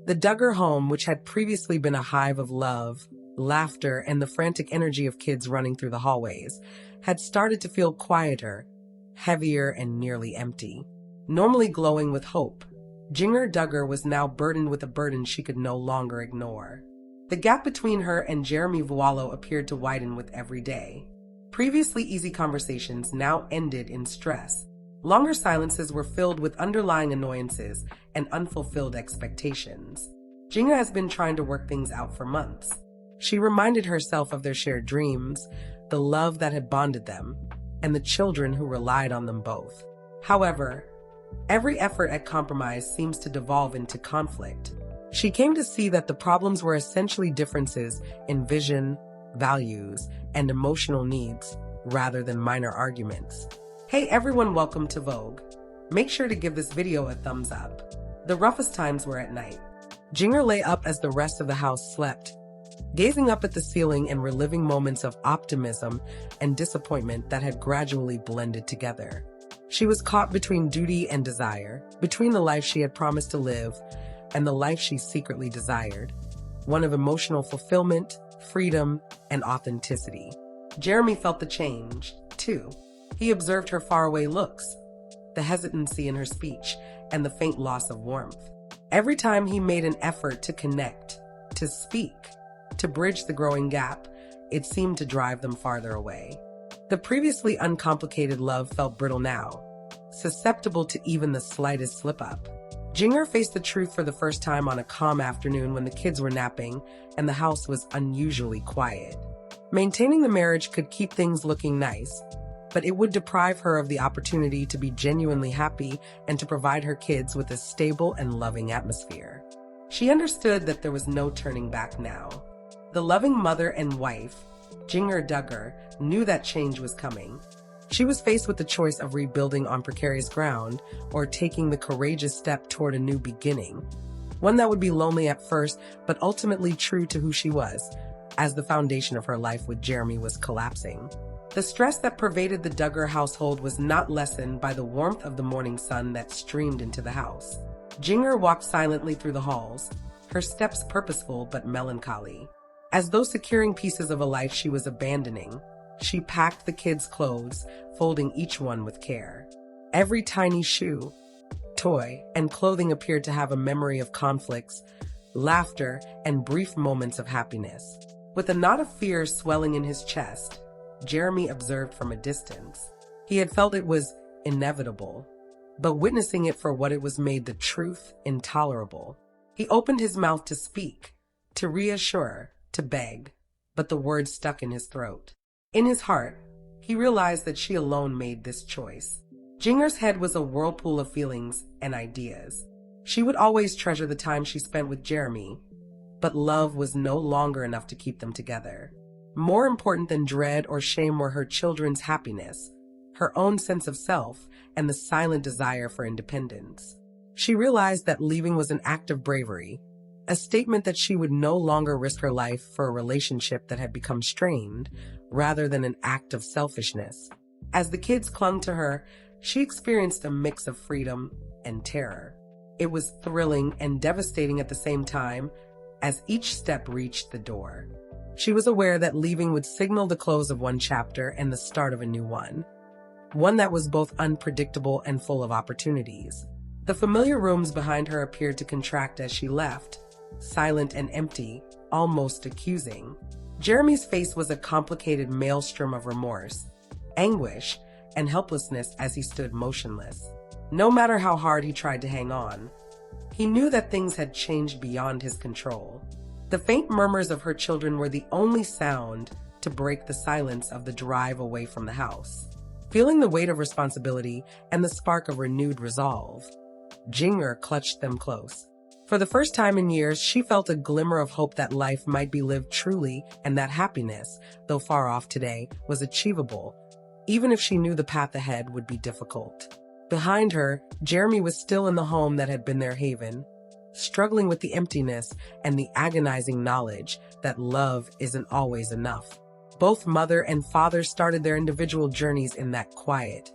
The Duggar home, which had previously been a hive of love, laughter, and the frantic energy of kids running through the hallways, had started to feel quieter, heavier, and nearly empty. Normally glowing with hope, Jinger Duggar was now burdened with a burden she could no longer ignore. The gap between her and Jeremy Vuolo appeared to widen with every day. Previously easy conversations now ended in stress. Longer silences were filled with underlying annoyances and unfulfilled expectations. Jinger has been trying to work things out for months. She reminded herself of their shared dreams, the love that had bonded them, and the children who relied on them both. However, every effort at compromise seems to devolve into conflict. She came to see that the problems were essentially differences in vision, values, and emotional needs, rather than minor arguments. Hey everyone, welcome to Vogue. Make sure to give this video a thumbs up. The roughest times were at night. Jinger lay up as the rest of the house slept, gazing up at the ceiling and reliving moments of optimism and disappointment that had gradually blended together. She was caught between duty and desire, between the life she had promised to live and the life she secretly desired, one of emotional fulfillment, freedom, and authenticity. Jeremy felt the change, too. He observed her faraway looks, the hesitancy in her speech, and the faint loss of warmth. Every time he made an effort to connect, to speak, to bridge the growing gap, it seemed to drive them farther away. The previously uncomplicated love felt brittle now, susceptible to even the slightest slip-up. Jinger faced the truth for the first time on a calm afternoon when the kids were napping and the house was unusually quiet. Maintaining the marriage could keep things looking nice, but it would deprive her of the opportunity to be genuinely happy and to provide her kids with a stable and loving atmosphere. She understood that there was no turning back now. The loving mother and wife, Jinger Duggar, knew that change was coming. She was faced with the choice of rebuilding on precarious ground or taking the courageous step toward a new beginning, one that would be lonely at first, but ultimately true to who she was, as the foundation of her life with Jeremy was collapsing. The stress that pervaded the Duggar household was not lessened by the warmth of the morning sun that streamed into the house. Jinger walked silently through the halls, her steps purposeful but melancholy. As though securing pieces of a life she was abandoning, she packed the kids' clothes, folding each one with care. Every tiny shoe, toy, and clothing appeared to have a memory of conflicts, laughter, and brief moments of happiness. With a knot of fear swelling in his chest, Jeremy observed from a distance. He had felt it was inevitable, but witnessing it for what it was made the truth intolerable. He opened his mouth to speak, to reassure, to beg, but the words stuck in his throat. In his heart, he realized that she alone made this choice. Jinger's head was a whirlpool of feelings and ideas. She would always treasure the time she spent with Jeremy, but love was no longer enough to keep them together. More important than dread or shame were her children's happiness, her own sense of self, and the silent desire for independence. She realized that leaving was an act of bravery, a statement that she would no longer risk her life for a relationship that had become strained, rather than an act of selfishness. As the kids clung to her, she experienced a mix of freedom and terror. It was thrilling and devastating at the same time, as each step reached the door. She was aware that leaving would signal the close of one chapter and the start of a new one that was both unpredictable and full of opportunities. The familiar rooms behind her appeared to contract as she left, silent and empty, almost accusing. Jeremy's face was a complicated maelstrom of remorse, anguish, and helplessness as he stood motionless. No matter how hard he tried to hang on, he knew that things had changed beyond his control. The faint murmurs of her children were the only sound to break the silence of the drive away from the house. Feeling the weight of responsibility and the spark of renewed resolve, Jinger clutched them close. For the first time in years, she felt a glimmer of hope that life might be lived truly and that happiness, though far off today, was achievable, even if she knew the path ahead would be difficult. Behind her, Jeremy was still in the home that had been their haven, struggling with the emptiness and the agonizing knowledge that love isn't always enough. Both mother and father started their individual journeys in that quiet,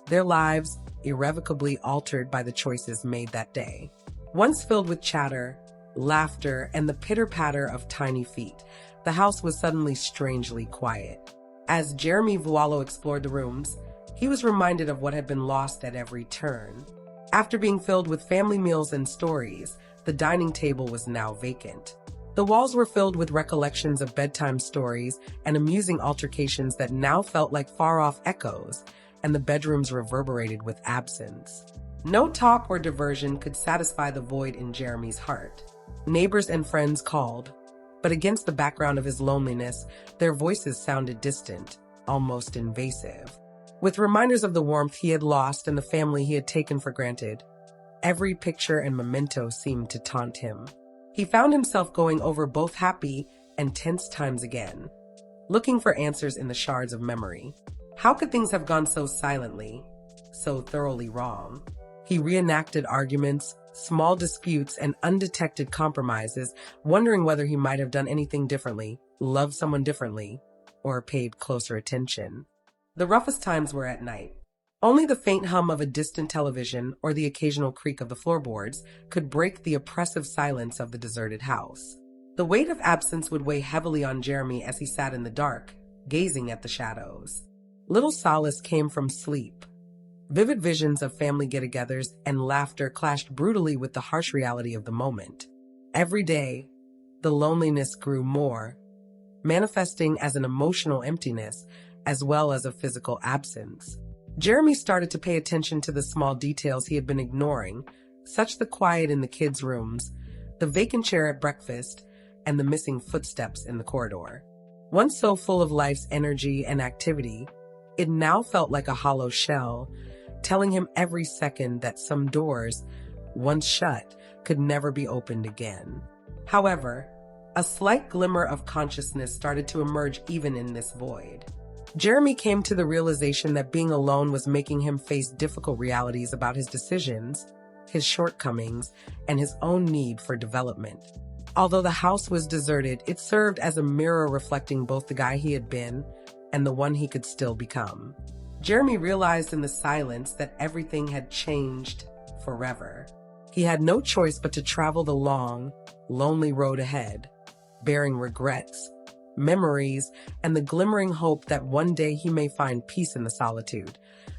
their lives irrevocably altered by the choices made that day. Once filled with chatter, laughter, and the pitter-patter of tiny feet, the house was suddenly strangely quiet. As Jeremy Vuolo explored the rooms, he was reminded of what had been lost at every turn. After being filled with family meals and stories, the dining table was now vacant. The walls were filled with recollections of bedtime stories and amusing altercations that now felt like far-off echoes, and the bedrooms reverberated with absence. No talk or diversion could satisfy the void in Jeremy's heart. Neighbors and friends called, but against the background of his loneliness, their voices sounded distant, almost invasive. With reminders of the warmth he had lost and the family he had taken for granted, every picture and memento seemed to taunt him. He found himself going over both happy and tense times again, looking for answers in the shards of memory. How could things have gone so silently, so thoroughly wrong? He reenacted arguments, small disputes, and undetected compromises, wondering whether he might have done anything differently, loved someone differently, or paid closer attention. The roughest times were at night. Only the faint hum of a distant television or the occasional creak of the floorboards could break the oppressive silence of the deserted house. The weight of absence would weigh heavily on Jeremy as he sat in the dark, gazing at the shadows. Little solace came from sleep. Vivid visions of family get-togethers and laughter clashed brutally with the harsh reality of the moment. Every day, the loneliness grew more, manifesting as an emotional emptiness as well as a physical absence. Jeremy started to pay attention to the small details he had been ignoring, such the quiet in the kids' rooms, the vacant chair at breakfast, and the missing footsteps in the corridor. Once so full of life's energy and activity, it now felt like a hollow shell, telling him every second that some doors, once shut, could never be opened again. However, a slight glimmer of consciousness started to emerge even in this void. Jeremy came to the realization that being alone was making him face difficult realities about his decisions, his shortcomings, and his own need for development. Although the house was deserted, it served as a mirror reflecting both the guy he had been and the one he could still become. Jeremy realized in the silence that everything had changed forever. He had no choice but to travel the long, lonely road ahead, bearing regrets, memories, and the glimmering hope that one day he may find peace in the solitude,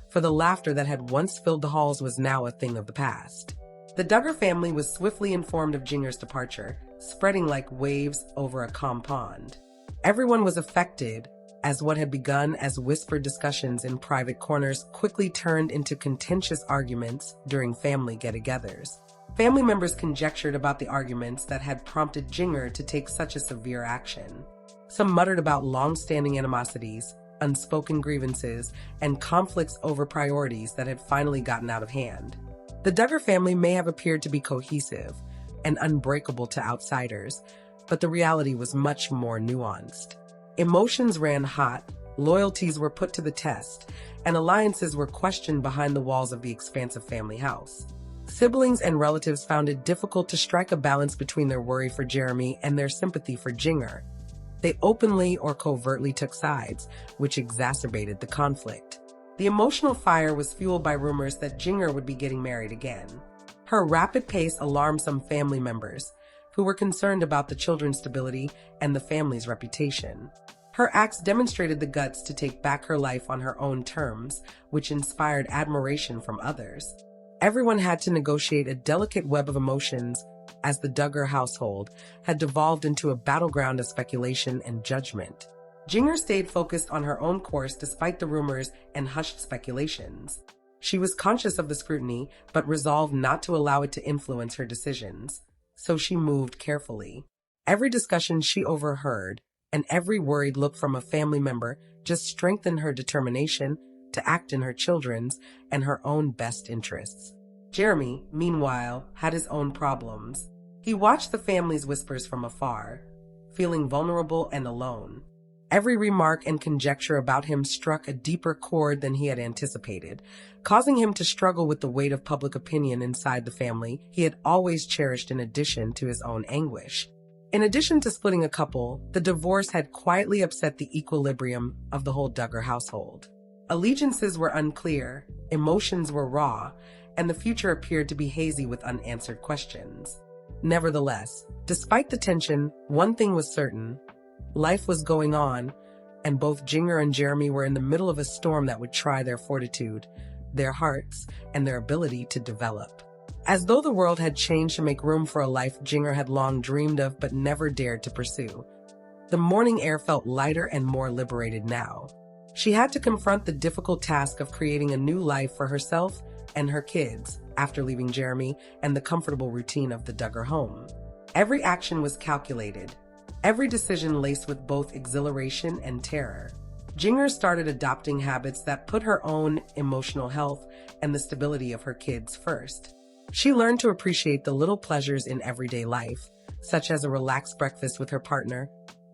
for the laughter that had once filled the halls was now a thing of the past. The Duggar family was swiftly informed of Jinger's departure, spreading like waves over a calm pond. Everyone was affected, as what had begun as whispered discussions in private corners quickly turned into contentious arguments during family get-togethers. Family members conjectured about the arguments that had prompted Jinger to take such a severe action. Some muttered about long-standing animosities, unspoken grievances, and conflicts over priorities that had finally gotten out of hand. The Duggar family may have appeared to be cohesive and unbreakable to outsiders, but the reality was much more nuanced. Emotions ran hot, loyalties were put to the test, and alliances were questioned behind the walls of the expansive family house. Siblings and relatives found it difficult to strike a balance between their worry for Jeremy and their sympathy for Jinger. They openly or covertly took sides, which exacerbated the conflict. The emotional fire was fueled by rumors that Jinger would be getting married again. Her rapid pace alarmed some family members, who were concerned about the children's stability and the family's reputation. Her acts demonstrated the guts to take back her life on her own terms, which inspired admiration from others. Everyone had to negotiate a delicate web of emotions as the Duggar household had devolved into a battleground of speculation and judgment. Jinger stayed focused on her own course despite the rumors and hushed speculations. She was conscious of the scrutiny, but resolved not to allow it to influence her decisions, so she moved carefully. Every discussion she overheard and every worried look from a family member just strengthened her determination to act in her children's and her own best interests. Jeremy, meanwhile, had his own problems. He watched the family's whispers from afar, feeling vulnerable and alone. Every remark and conjecture about him struck a deeper chord than he had anticipated, causing him to struggle with the weight of public opinion inside the family he had always cherished in addition to his own anguish. In addition to splitting a couple, the divorce had quietly upset the equilibrium of the whole Duggar household. Allegiances were unclear, emotions were raw, and the future appeared to be hazy with unanswered questions. Nevertheless, despite the tension, one thing was certain. Life was going on, and both Jinger and Jeremy were in the middle of a storm that would try their fortitude, their hearts, and their ability to develop. As though the world had changed to make room for a life Jinger had long dreamed of but never dared to pursue. The morning air felt lighter and more liberated now. She had to confront the difficult task of creating a new life for herself and her kids after leaving Jeremy and the comfortable routine of the Duggar home. Every action was calculated, every decision laced with both exhilaration and terror. Jinger started adopting habits that put her own emotional health and the stability of her kids first. She learned to appreciate the little pleasures in everyday life, such as a relaxed breakfast with her partner,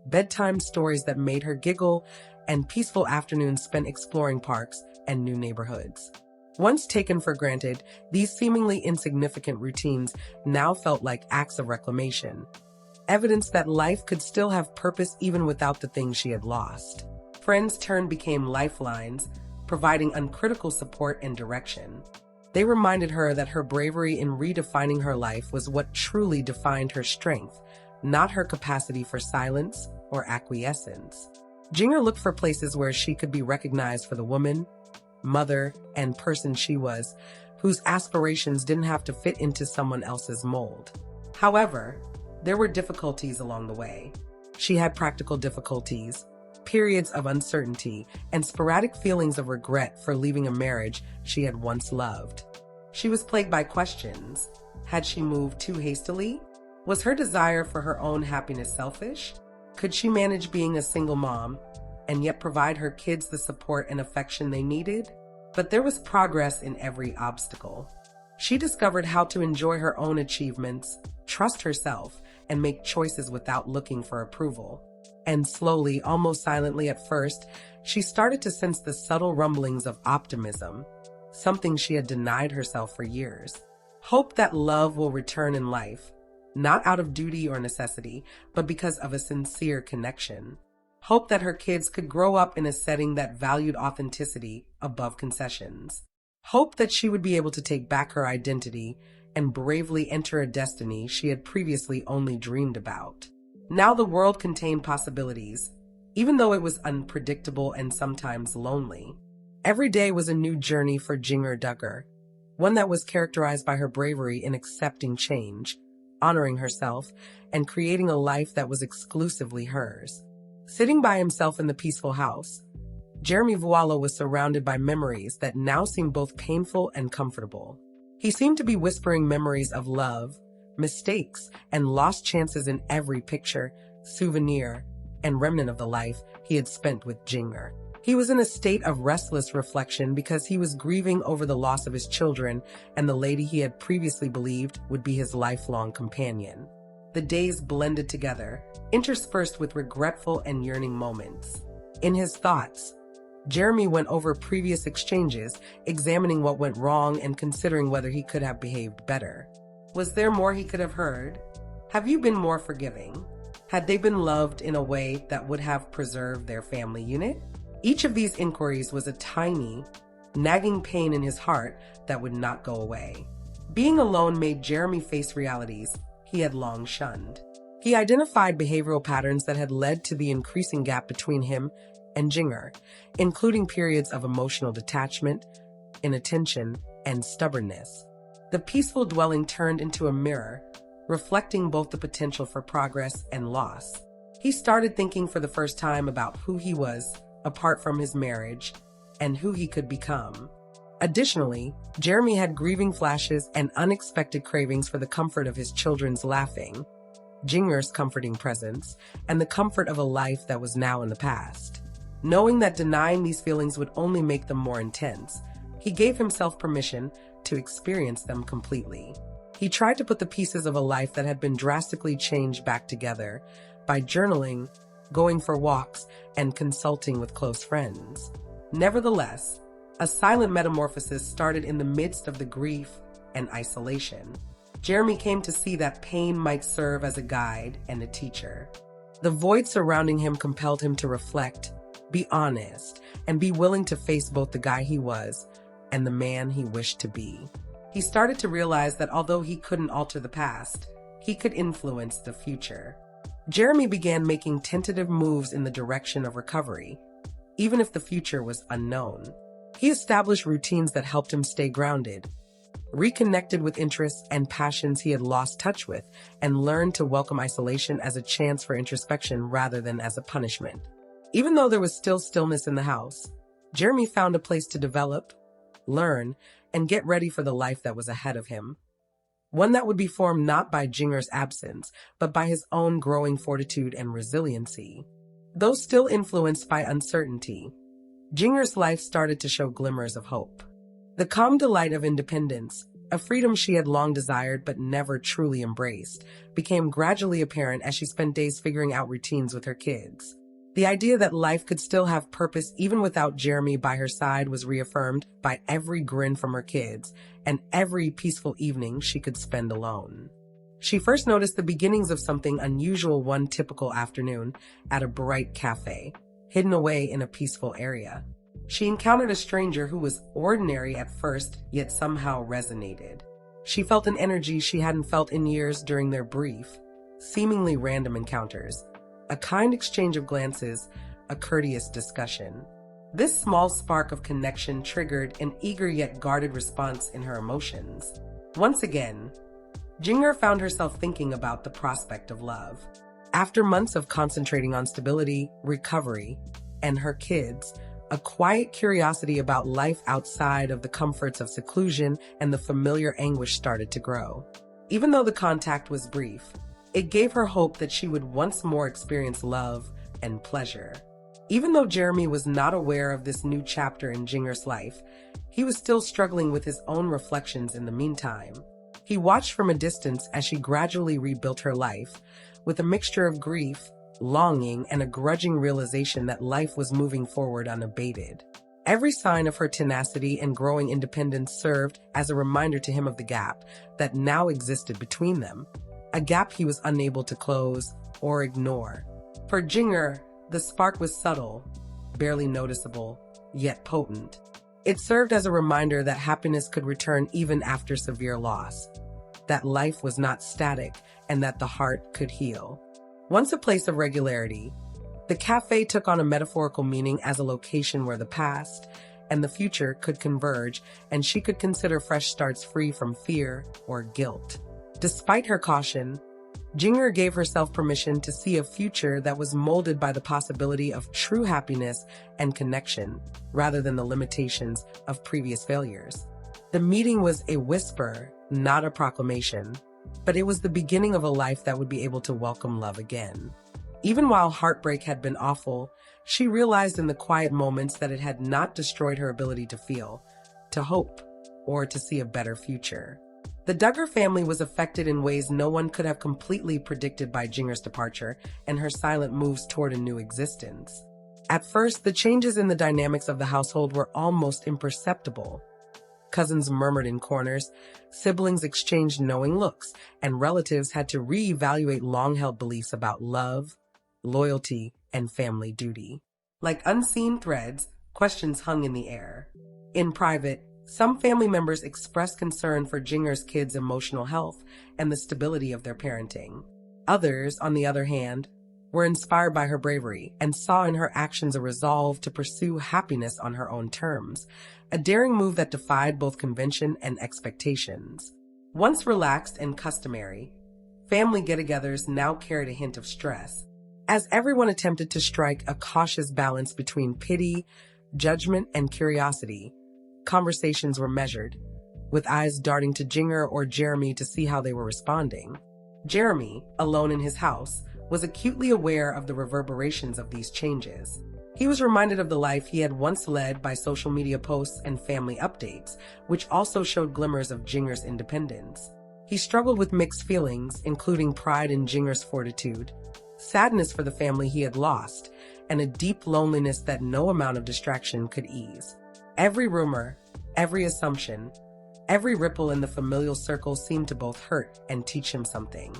bedtime stories that made her giggle, and peaceful afternoons spent exploring parks and new neighborhoods. Once taken for granted, these seemingly insignificant routines now felt like acts of reclamation, evidence that life could still have purpose even without the things she had lost. Friends' turn became lifelines, providing uncritical support and direction. They reminded her that her bravery in redefining her life was what truly defined her strength, not her capacity for silence or acquiescence. Jinger looked for places where she could be recognized for the woman, mother, and person she was, whose aspirations didn't have to fit into someone else's mold. However, there were difficulties along the way. She had practical difficulties, periods of uncertainty, and sporadic feelings of regret for leaving a marriage she had once loved. She was plagued by questions. Had she moved too hastily? Was her desire for her own happiness selfish? Could she manage being a single mom and yet provide her kids the support and affection they needed? But there was progress in every obstacle. She discovered how to enjoy her own achievements, trust herself, and make choices without looking for approval. And slowly, almost silently at first, she started to sense the subtle rumblings of optimism, something she had denied herself for years. Hope that love will return in life, not out of duty or necessity, but because of a sincere connection. Hope that her kids could grow up in a setting that valued authenticity above concessions. Hope that she would be able to take back her identity and bravely enter a destiny she had previously only dreamed about. Now the world contained possibilities, even though it was unpredictable and sometimes lonely. Every day was a new journey for Jinger Duggar, one that was characterized by her bravery in accepting change, honoring herself, and creating a life that was exclusively hers. Sitting by himself in the peaceful house, Jeremy Vuolo was surrounded by memories that now seemed both painful and comfortable. He seemed to be whispering memories of love, mistakes, and lost chances in every picture, souvenir, and remnant of the life he had spent with Jinger. He was in a state of restless reflection because he was grieving over the loss of his children and the lady he had previously believed would be his lifelong companion. The days blended together, interspersed with regretful and yearning moments. In his thoughts, Jeremy went over previous exchanges, examining what went wrong and considering whether he could have behaved better. Was there more he could have heard? Have you been more forgiving? Had they been loved in a way that would have preserved their family unit? Each of these inquiries was a tiny, nagging pain in his heart that would not go away. Being alone made Jeremy face realities he had long shunned. He identified behavioral patterns that had led to the increasing gap between him and Jinger, including periods of emotional detachment, inattention, and stubbornness. The peaceful dwelling turned into a mirror, reflecting both the potential for progress and loss. He started thinking for the first time about who he was apart from his marriage and who he could become. Additionally, Jeremy had grieving flashes and unexpected cravings for the comfort of his children's laughing, Jinger's comforting presence, and the comfort of a life that was now in the past. Knowing that denying these feelings would only make them more intense, he gave himself permission to experience them completely. He tried to put the pieces of a life that had been drastically changed back together by journaling, going for walks, and consulting with close friends. Nevertheless, a silent metamorphosis started in the midst of the grief and isolation. Jeremy came to see that pain might serve as a guide and a teacher. The void surrounding him compelled him to reflect, be honest, and be willing to face both the guy he was and the man he wished to be. He started to realize that although he couldn't alter the past, he could influence the future. Jeremy began making tentative moves in the direction of recovery, even if the future was unknown. He established routines that helped him stay grounded, reconnected with interests and passions he had lost touch with, and learned to welcome isolation as a chance for introspection rather than as a punishment. Even though there was still stillness in the house, Jeremy found a place to develop, learn, and get ready for the life that was ahead of him. One that would be formed not by Jinger's absence, but by his own growing fortitude and resiliency. Though still influenced by uncertainty, Jinger's life started to show glimmers of hope. The calm delight of independence, a freedom she had long desired but never truly embraced, became gradually apparent as she spent days figuring out routines with her kids. The idea that life could still have purpose even without Jeremy by her side was reaffirmed by every grin from her kids and every peaceful evening she could spend alone. She first noticed the beginnings of something unusual one typical afternoon at a bright cafe, hidden away in a peaceful area. She encountered a stranger who was ordinary at first, yet somehow resonated. She felt an energy she hadn't felt in years during their brief, seemingly random encounters. A kind exchange of glances, a courteous discussion. This small spark of connection triggered an eager yet guarded response in her emotions. Once again, Jinger found herself thinking about the prospect of love. After months of concentrating on stability, recovery, and her kids, a quiet curiosity about life outside of the comforts of seclusion and the familiar anguish started to grow. Even though the contact was brief, it gave her hope that she would once more experience love and pleasure. Even though Jeremy was not aware of this new chapter in Jinger's life, he was still struggling with his own reflections in the meantime. He watched from a distance as she gradually rebuilt her life, with a mixture of grief, longing, and a grudging realization that life was moving forward unabated. Every sign of her tenacity and growing independence served as a reminder to him of the gap that now existed between them. A gap he was unable to close or ignore. For Jinger, the spark was subtle, barely noticeable, yet potent. It served as a reminder that happiness could return even after severe loss, that life was not static, and that the heart could heal. Once a place of regularity, the cafe took on a metaphorical meaning as a location where the past and the future could converge, and she could consider fresh starts free from fear or guilt. Despite her caution, Jinger gave herself permission to see a future that was molded by the possibility of true happiness and connection, rather than the limitations of previous failures. The meeting was a whisper, not a proclamation, but it was the beginning of a life that would be able to welcome love again. Even while heartbreak had been awful, she realized in the quiet moments that it had not destroyed her ability to feel, to hope, or to see a better future. The Duggar family was affected in ways no one could have completely predicted by Jinger's departure and her silent moves toward a new existence. At first, the changes in the dynamics of the household were almost imperceptible. Cousins murmured in corners, siblings exchanged knowing looks, and relatives had to reevaluate long-held beliefs about love, loyalty, and family duty. Like unseen threads, questions hung in the air. In private, some family members expressed concern for Jinger's kids' emotional health and the stability of their parenting. Others, on the other hand, were inspired by her bravery and saw in her actions a resolve to pursue happiness on her own terms, a daring move that defied both convention and expectations. Once relaxed and customary, family get-togethers now carried a hint of stress, as everyone attempted to strike a cautious balance between pity, judgment, and curiosity. Conversations were measured, with eyes darting to Jinger or Jeremy to see how they were responding. Jeremy, alone in his house, was acutely aware of the reverberations of these changes. He was reminded of the life he had once led by social media posts and family updates, which also showed glimmers of Jinger's independence. He struggled with mixed feelings, including pride in Jinger's fortitude, sadness for the family he had lost, and a deep loneliness that no amount of distraction could ease. Every rumor, every assumption, every ripple in the familial circle seemed to both hurt and teach him something.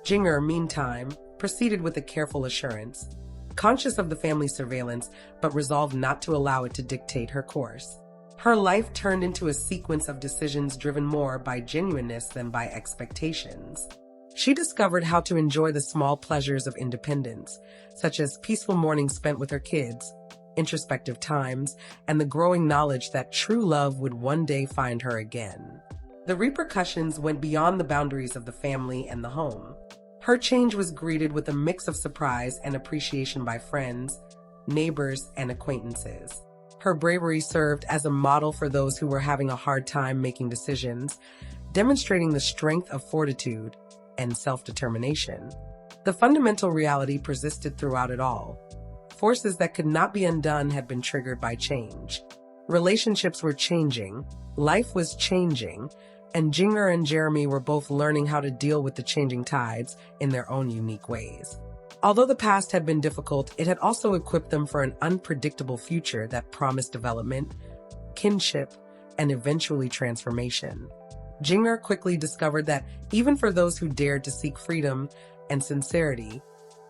Jinger, meantime, proceeded with a careful assurance, conscious of the family's surveillance, but resolved not to allow it to dictate her course. Her life turned into a sequence of decisions driven more by genuineness than by expectations. She discovered how to enjoy the small pleasures of independence, such as peaceful mornings spent with her kids, introspective times, and the growing knowledge that true love would one day find her again. The repercussions went beyond the boundaries of the family and the home. Her change was greeted with a mix of surprise and appreciation by friends, neighbors, and acquaintances. Her bravery served as a model for those who were having a hard time making decisions, demonstrating the strength of fortitude and self-determination. The fundamental reality persisted throughout it all. Forces that could not be undone had been triggered by change. Relationships were changing, life was changing, and Jinger and Jeremy were both learning how to deal with the changing tides in their own unique ways. Although the past had been difficult, it had also equipped them for an unpredictable future that promised development, kinship, and eventually transformation. Jinger quickly discovered that even for those who dared to seek freedom and sincerity,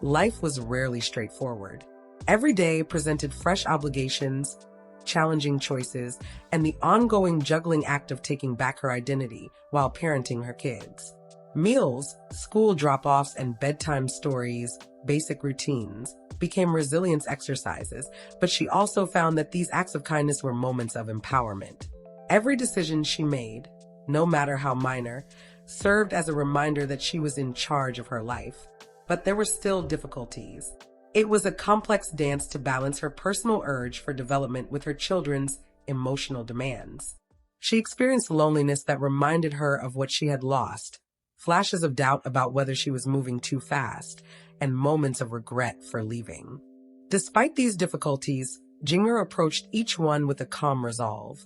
life was rarely straightforward. Every day presented fresh obligations, challenging choices, and the ongoing juggling act of taking back her identity while parenting her kids. Meals, school drop-offs, and bedtime stories, basic routines, became resilience exercises, but she also found that these acts of kindness were moments of empowerment. Every decision she made, no matter how minor, served as a reminder that she was in charge of her life. But there were still difficulties. It was a complex dance to balance her personal urge for development with her children's emotional demands. She experienced loneliness that reminded her of what she had lost, flashes of doubt about whether she was moving too fast, and moments of regret for leaving. Despite these difficulties, Jinger approached each one with a calm resolve,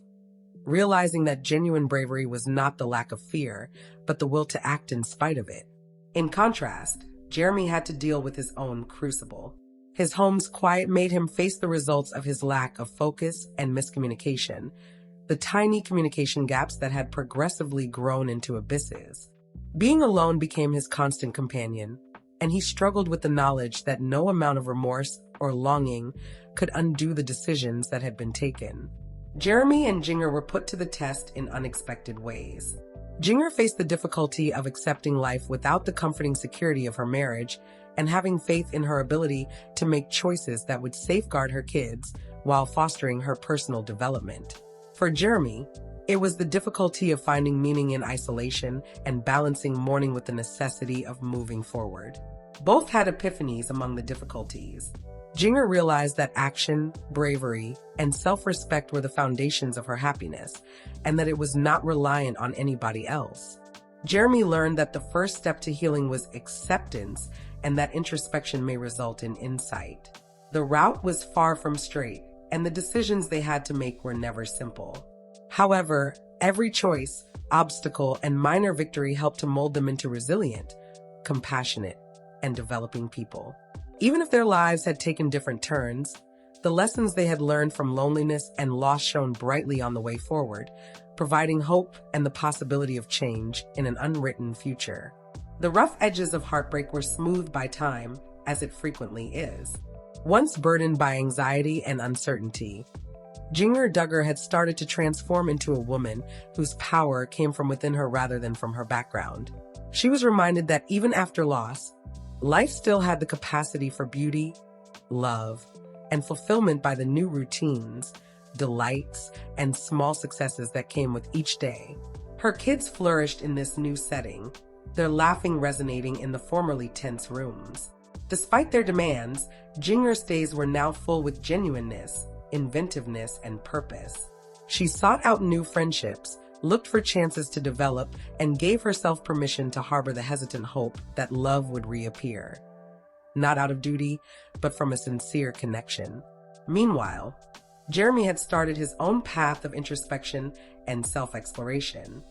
realizing that genuine bravery was not the lack of fear, but the will to act in spite of it. In contrast, Jeremy had to deal with his own crucible. His home's quiet made him face the results of his lack of focus and miscommunication, the tiny communication gaps that had progressively grown into abysses. Being alone became his constant companion, and he struggled with the knowledge that no amount of remorse or longing could undo the decisions that had been taken. Jeremy and Jinger were put to the test in unexpected ways. Jinger faced the difficulty of accepting life without the comforting security of her marriage and having faith in her ability to make choices that would safeguard her kids while fostering her personal development. For Jeremy, it was the difficulty of finding meaning in isolation and balancing mourning with the necessity of moving forward. Both had epiphanies among the difficulties. Jinger realized that action, bravery, and self-respect were the foundations of her happiness, and that it was not reliant on anybody else. Jeremy learned that the first step to healing was acceptance, and that introspection may result in insight. The route was far from straight, and the decisions they had to make were never simple. However, every choice, obstacle, and minor victory helped to mold them into resilient, compassionate, and developing people. Even if their lives had taken different turns, the lessons they had learned from loneliness and loss shone brightly on the way forward, providing hope and the possibility of change in an unwritten future. The rough edges of heartbreak were smoothed by time, as it frequently is. Once burdened by anxiety and uncertainty, Jinger Duggar had started to transform into a woman whose power came from within her rather than from her background. She was reminded that even after loss, life still had the capacity for beauty, love, and fulfillment by the new routines, delights, and small successes that came with each day. Her kids flourished in this new setting, their laughing resonating in the formerly tense rooms. Despite their demands, Jinger's days were now full with genuineness, inventiveness, and purpose. She sought out new friendships, looked for chances to develop, and gave herself permission to harbor the hesitant hope that love would reappear. Not out of duty, but from a sincere connection. Meanwhile, Jeremy had started his own path of introspection and self-exploration.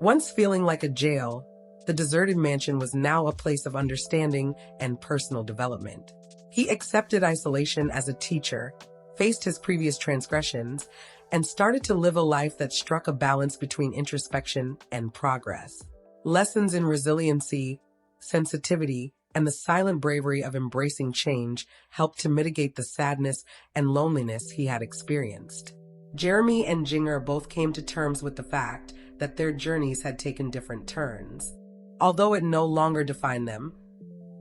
Once feeling like a jail, the deserted mansion was now a place of understanding and personal development. He accepted isolation as a teacher, faced his previous transgressions, and started to live a life that struck a balance between introspection and progress. Lessons in resiliency, sensitivity, and the silent bravery of embracing change helped to mitigate the sadness and loneliness he had experienced. Jeremy and Jinger both came to terms with the fact that their journeys had taken different turns. Although it no longer defined them,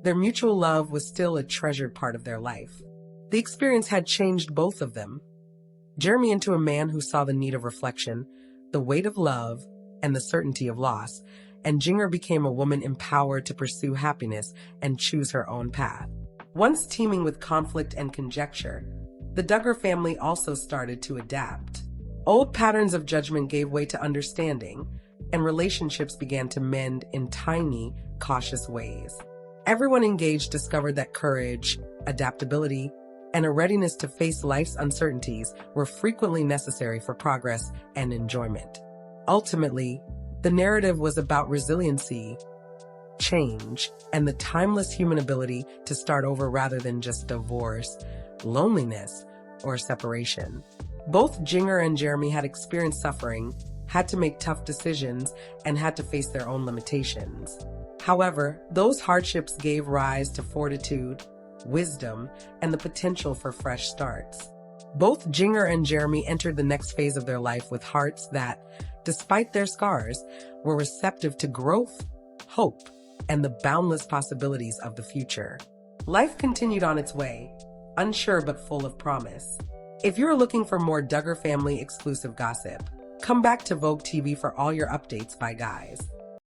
their mutual love was still a treasured part of their life. The experience had changed both of them. Jeremy into a man who saw the need of reflection, the weight of love, and the certainty of loss, and Jinger became a woman empowered to pursue happiness and choose her own path. Once teeming with conflict and conjecture, the Duggar family also started to adapt. Old patterns of judgment gave way to understanding, and relationships began to mend in tiny, cautious ways. Everyone engaged discovered that courage, adaptability, and a readiness to face life's uncertainties were frequently necessary for progress and enjoyment. Ultimately, the narrative was about resiliency, change, and the timeless human ability to start over rather than just divorce, loneliness, or separation. Both Jinger and Jeremy had experienced suffering, had to make tough decisions, and had to face their own limitations. However, those hardships gave rise to fortitude, wisdom, and the potential for fresh starts. Both Jinger and Jeremy entered the next phase of their life with hearts that, despite their scars, were receptive to growth, hope, and the boundless possibilities of the future. Life continued on its way, unsure but full of promise. If you're looking for more Duggar family exclusive gossip, come back to Vogue TV for all your updates by guys.